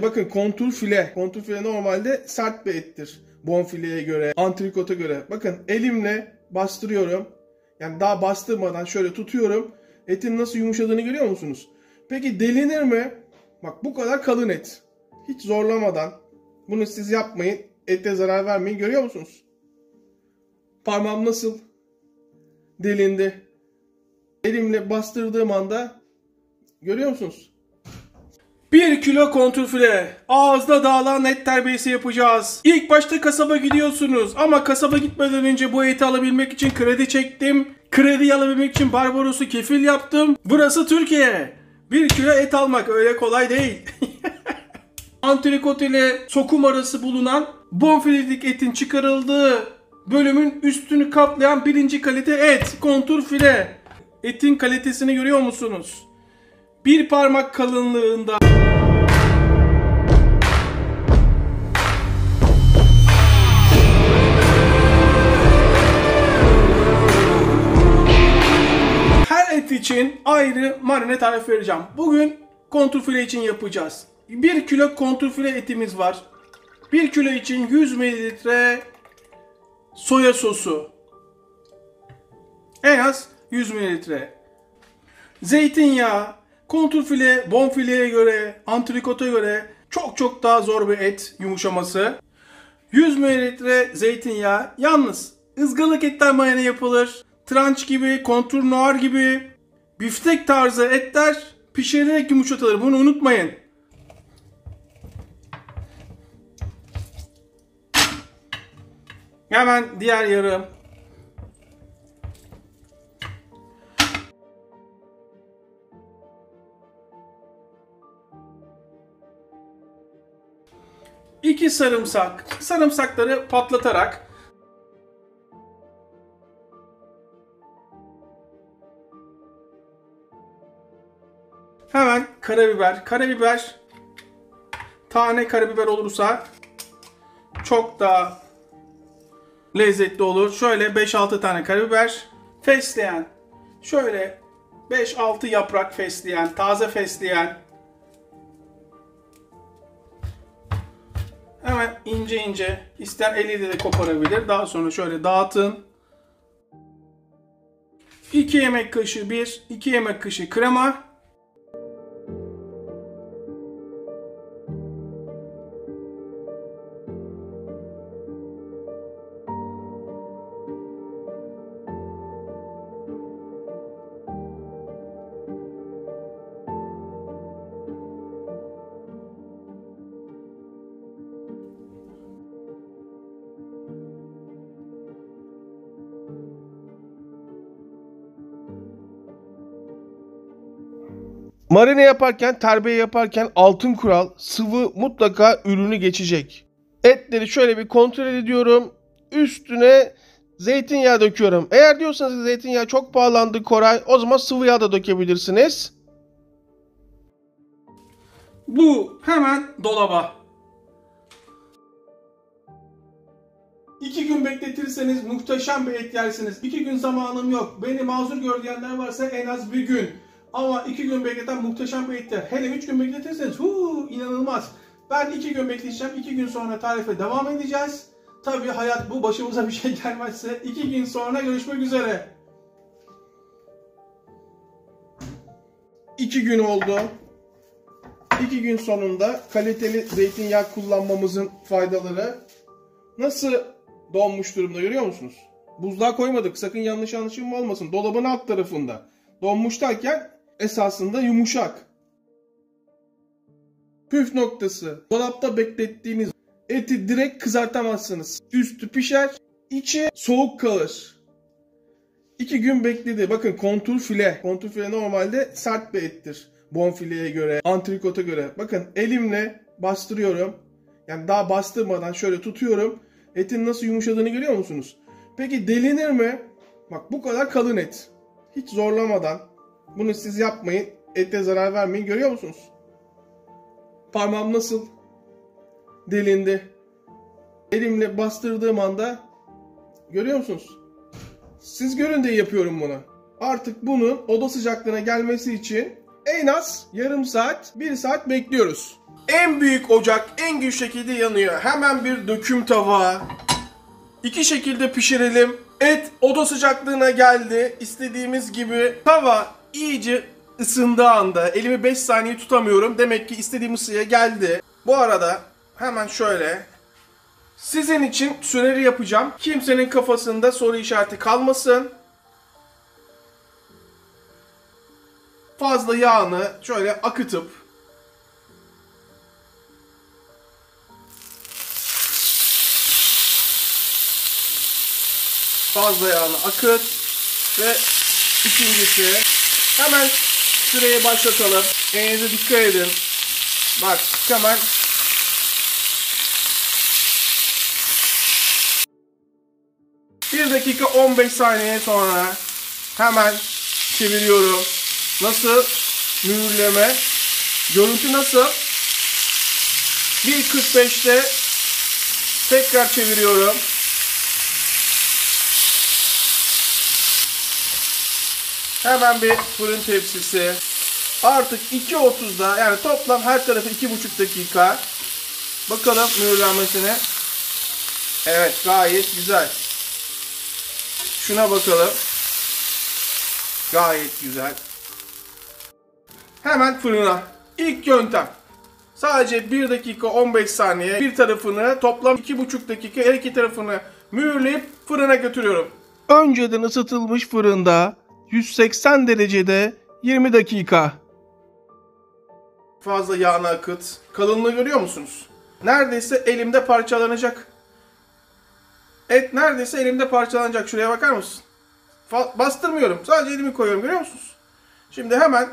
Bakın kontur file. Kontur file normalde sert bir ettir. Bonfileye göre, antrikota göre. Bakın elimle bastırıyorum. Yani daha bastırmadan şöyle tutuyorum. Etin nasıl yumuşadığını görüyor musunuz? Peki delinir mi? Bak bu kadar kalın et. Hiç zorlamadan. Bunu siz yapmayın. Ete zarar vermeyin. Görüyor musunuz? Parmağım nasıl delindi? Elimle bastırdığım anda görüyor musunuz? 1 kilo kontrfile. Ağızda dağılan et terbiyesi yapacağız. İlk başta kasaba gidiyorsunuz. Ama kasaba gitmeden önce bu eti alabilmek için kredi çektim. Kredi alabilmek için Barbaros'u kefil yaptım. Burası Türkiye. 1 kilo et almak öyle kolay değil. Antrikot ile sokum arası bulunan bonfilelik etin çıkarıldığı bölümün üstünü kaplayan 1. kalite et. Kontrfile. Etin kalitesini görüyor musunuz? Bir parmak kalınlığında. Her et için ayrı marine tarif vereceğim. Bugün kontrfile için yapacağız. 1 kilo kontrfile etimiz var. 1 kilo için 100 mililitre soya sosu. En az 100 mililitre. Zeytinyağı. Kontrfile, bonfileye göre, antrikota göre çok daha zor bir et yumuşaması. 100 mililitre zeytinyağı. Yalnız ızgaralık etten mayene yapılır. Tranç gibi, kontur noir gibi biftek tarzı etler pişirilerek yumuşatılır. Bunu unutmayın. Hemen diğer yarım. İki sarımsak. Sarımsakları patlatarak hemen karabiber. Karabiber tane karabiber olursa çok daha lezzetli olur. Şöyle 5-6 tane karabiber. Fesleğen. Şöyle 5-6 yaprak fesleğen. Taze fesleğen. Hemen ince ister eliyle de koparabilir. Daha sonra şöyle dağıtın. 2 yemek kaşığı 2 yemek kaşığı krema. Marine yaparken, terbiye yaparken altın kural, sıvı mutlaka ürünü geçecek. Etleri şöyle bir kontrol ediyorum. Üstüne zeytinyağı döküyorum. Eğer diyorsanız ki zeytinyağı çok pahalandı Koray, o zaman sıvı yağ da dökebilirsiniz. Bu hemen dolaba. 2 gün bekletirseniz muhteşem bir et yersiniz. 2 gün zamanım yok. Beni mazur gör diyenler varsa en az 1 gün. Ama 2 gün bekleten muhteşem bir ettir. Hele 3 gün bekletirseniz inanılmaz. Ben 2 gün bekleyeceğim. 2 gün sonra tarife devam edeceğiz. Tabii hayat bu, başımıza bir şey gelmezse 2 gün sonra görüşmek üzere. 2 gün oldu. 2 gün sonunda kaliteli zeytinyağı kullanmamızın faydaları nasıl donmuş durumda görüyor musunuz? Buzluğa koymadık. Sakın yanlış anlaşılma olmasın. Dolabın alt tarafında. Donmuş derken esasında yumuşak. Püf noktası. Dolapta beklettiğiniz eti direkt kızartamazsınız. Üstü pişer, içi soğuk kalır. 2 gün bekledi. Bakın kontur file. Kontur file normalde sert bir ettir. Bonfileye göre, antrikota göre. Bakın elimle bastırıyorum. Yani daha bastırmadan şöyle tutuyorum. Etin nasıl yumuşadığını görüyor musunuz? Peki delinir mi? Bak bu kadar kalın et. Hiç zorlamadan. Bunu siz yapmayın. Ete zarar vermeyin. Görüyor musunuz? Parmağım nasıl delindi? Elimle bastırdığım anda görüyor musunuz? Siz görün diye yapıyorum bunu. Artık bunun oda sıcaklığına gelmesi için en az yarım saat, 1 saat bekliyoruz. En büyük ocak en güçlü şekilde yanıyor. Hemen bir döküm tava. 2 şekilde pişirelim. Et oda sıcaklığına geldi. İstediğimiz gibi. Tava iyice ısındığı anda elimi 5 saniye tutamıyorum. Demek ki istediğim ısıya geldi. Bu arada hemen şöyle sizin için süreli yapacağım. Kimsenin kafasında soru işareti kalmasın. Fazla yağını şöyle akıtıp fazla yağını akıt ve ikincisi hemen süreyi başlatalım. Elinize dikkat edin. Bak hemen bir dakika 15 saniye sonra hemen çeviriyorum. Nasıl? Mühürleme. Görüntü nasıl? 1.45'te tekrar çeviriyorum. Hemen bir fırın tepsisi. Artık 2.30'da yani toplam her tarafı 2.5 dakika. Bakalım mühürlenmesine. Evet gayet güzel. Şuna bakalım. Gayet güzel. Hemen fırına. İlk yöntem. Sadece 1 dakika 15 saniye bir tarafını toplam 2,5 dakika her iki tarafını mühürleyip fırına götürüyorum. Önceden ısıtılmış fırında 180 derecede 20 dakika. Fazla yağını akıt. Kalınlığı görüyor musunuz? Neredeyse elimde parçalanacak. Et neredeyse elimde parçalanacak. Şuraya bakar mısın? Bastırmıyorum. Sadece elimi koyuyorum. Görüyor musunuz? Şimdi hemen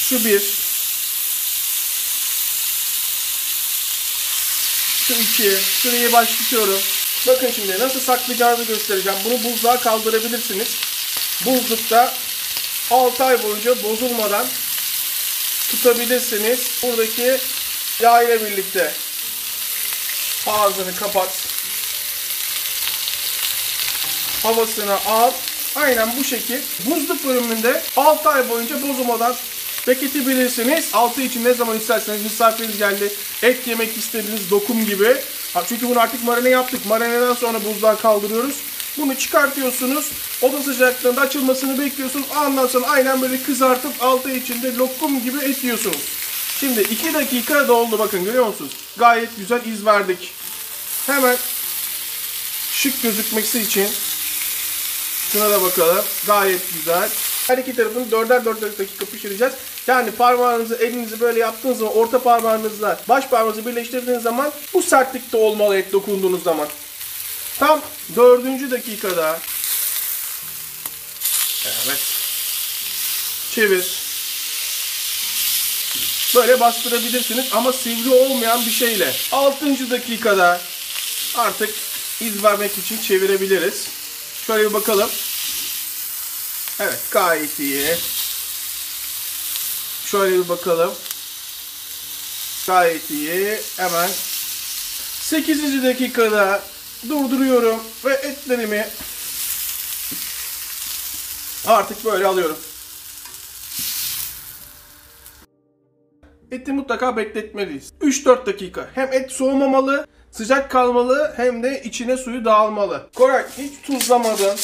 şu bir, şu iki, şurayı başlatıyorum. Bakın şimdi nasıl saklayacağınızı göstereceğim. Bunu buzluğa kaldırabilirsiniz. Buzlukta 6 ay boyunca bozulmadan tutabilirsiniz. Buradaki yağ ile birlikte ağzını kapat. Havasını al. Aynen bu şekil. Buzluk bölümünde 6 ay boyunca bozulmadan bekletebilirsiniz. Altı için ne zaman isterseniz, misafiriniz geldi, et yemek istediğiniz dokum gibi. Çünkü bunu artık marine yaptık. Marineden sonra buzluğa kaldırıyoruz. Bunu çıkartıyorsunuz. Oda sıcaklığında açılmasını bekliyorsunuz. Ondan sonra aynen böyle kızartıp altı içinde lokum gibi et yiyorsunuz. Şimdi 2 dakika doldu bakın görüyor musunuz? Gayet güzel iz verdik. Hemen şık gözükmesi için şuna da bakalım. Gayet güzel. Her iki tarafını 4'er dakika pişireceğiz. Yani parmağınızı, elinizi böyle yaptığınız zaman, orta parmağınızla baş parmağınızı birleştirdiğiniz zaman bu sertlikte olmalı et dokunduğunuz zaman. Tam 4. dakikada evet çevir. Böyle bastırabilirsiniz ama sivri olmayan bir şeyle. 6. dakikada artık iz vermek için çevirebiliriz. Şöyle bir bakalım. Evet gayet iyi. Şöyle bir bakalım. Gayet iyi. Hemen 8. dakikada durduruyorum ve etlerimi artık böyle alıyorum. Eti mutlaka bekletmeliyiz. 3-4 dakika. Hem et soğumamalı, sıcak kalmalı hem de içine suyu dağılmalı. Koray hiç tuzlamadın.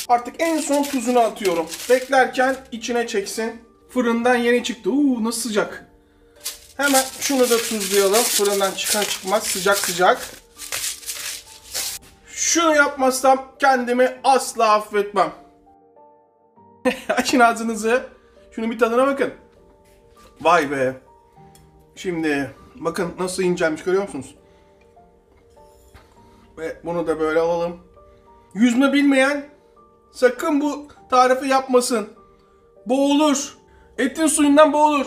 Artık en son tuzunu atıyorum. Beklerken içine çeksin. Fırından yeni çıktı. Nasıl sıcak. Hemen şunu da tuzlayalım. Fırından çıkar çıkmaz sıcak sıcak. Şunu yapmazsam kendimi asla affetmem. Açın ağzınızı. Şunun bir tadına bakın. Vay be. Şimdi bakın nasıl incelmiş görüyor musunuz? Ve bunu da böyle alalım. Yüzme bilmeyen sakın bu tarifi yapmasın. Boğulur. Etin suyundan boğulur.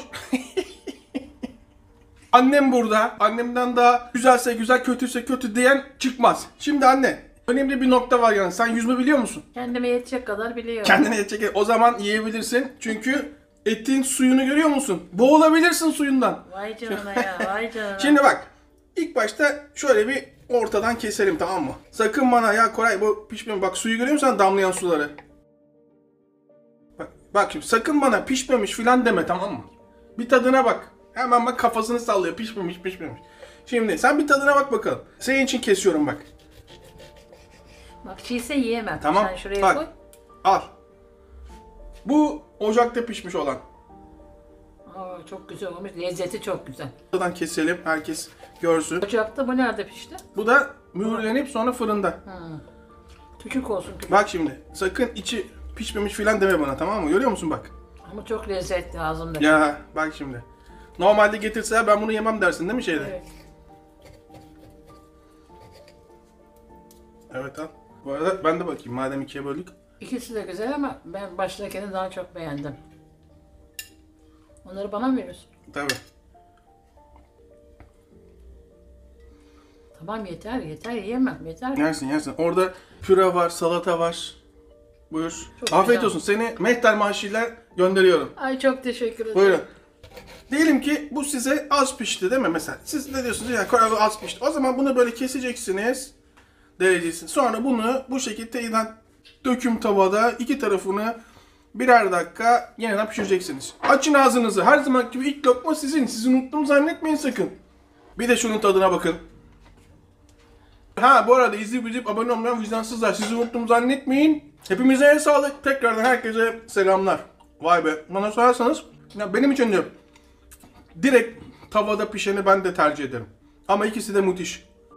Annem burada. Annemden daha güzelse güzel, kötüyse kötü diyen çıkmaz. Şimdi anne, önemli bir nokta var yani. Sen yüzme biliyor musun? Kendime yetecek kadar biliyorum. Kendine yetecek. O zaman yiyebilirsin. Çünkü etin suyunu görüyor musun? Boğulabilirsin suyundan. Vay canına ya, vay canına. Şimdi bak. İlk başta şöyle bir ortadan keselim tamam mı? Sakın bana ya Koray bu pişmiyor. Bak suyu görüyor musun damlayan suları? Bak Bak şimdi sakın bana pişmemiş filan deme, tamam mı? Bir tadına bak. Hemen bak kafasını sallıyor. Pişmemiş pişmemiş. Şimdi sen bir tadına bak bakalım. Senin için kesiyorum bak. Bak çiğse yiyemem. Tamam. Sen şuraya Bak. koy. Al. Bu ocakta pişmiş olan. Aa, çok güzel olmuş. Lezzeti çok güzel. Buradan keselim. Herkes görsün. Ocakta bu nerede pişti? Bu da mühürlenip sonra fırında. Küçük olsun küçük. Bak şimdi. Sakın içi pişmemiş filan deme bana, tamam mı? Görüyor musun bak. Ama çok lezzetli ağzımda. Ya bak şimdi. Normalde getirse ben bunu yemem dersin değil mi şeyde? Evet. Evet al. Bu arada ben de bakayım madem ikiye böldük. İkisi de güzel ama ben baştakini daha çok beğendim. Onları bana mı veriyorsun? Tabii. Tamam yeter yiyemem yeter. Yersin yersin. Orada püre var, salata var. Buyur. Çok Afiyet güzel. olsun. Seni mehter maaşıyla gönderiyorum. Ay çok teşekkür ederim. Buyurun. Diyelim ki bu size az pişti değil mi mesela? Siz ne diyorsunuz ya kurabiye az pişti. O zaman bunu böyle keseceksiniz. Derecesini. Sonra bunu bu şekilde yeniden döküm tavada iki tarafını birer dakika yeniden pişireceksiniz. Açın ağzınızı. Her zaman gibi ilk lokma sizin. Sizi unuttum zannetmeyin sakın. Bir de şunun tadına bakın. Ha bu arada izleyip abone olmayan vicdansızlar. Sizi unuttum zannetmeyin. Hepimize el sağlık. Tekrardan herkese selamlar. Vay be. Bana sorarsanız ya benim için diyorum. Direkt tavada pişeni ben de tercih ederim. Ama ikisi de müthiş.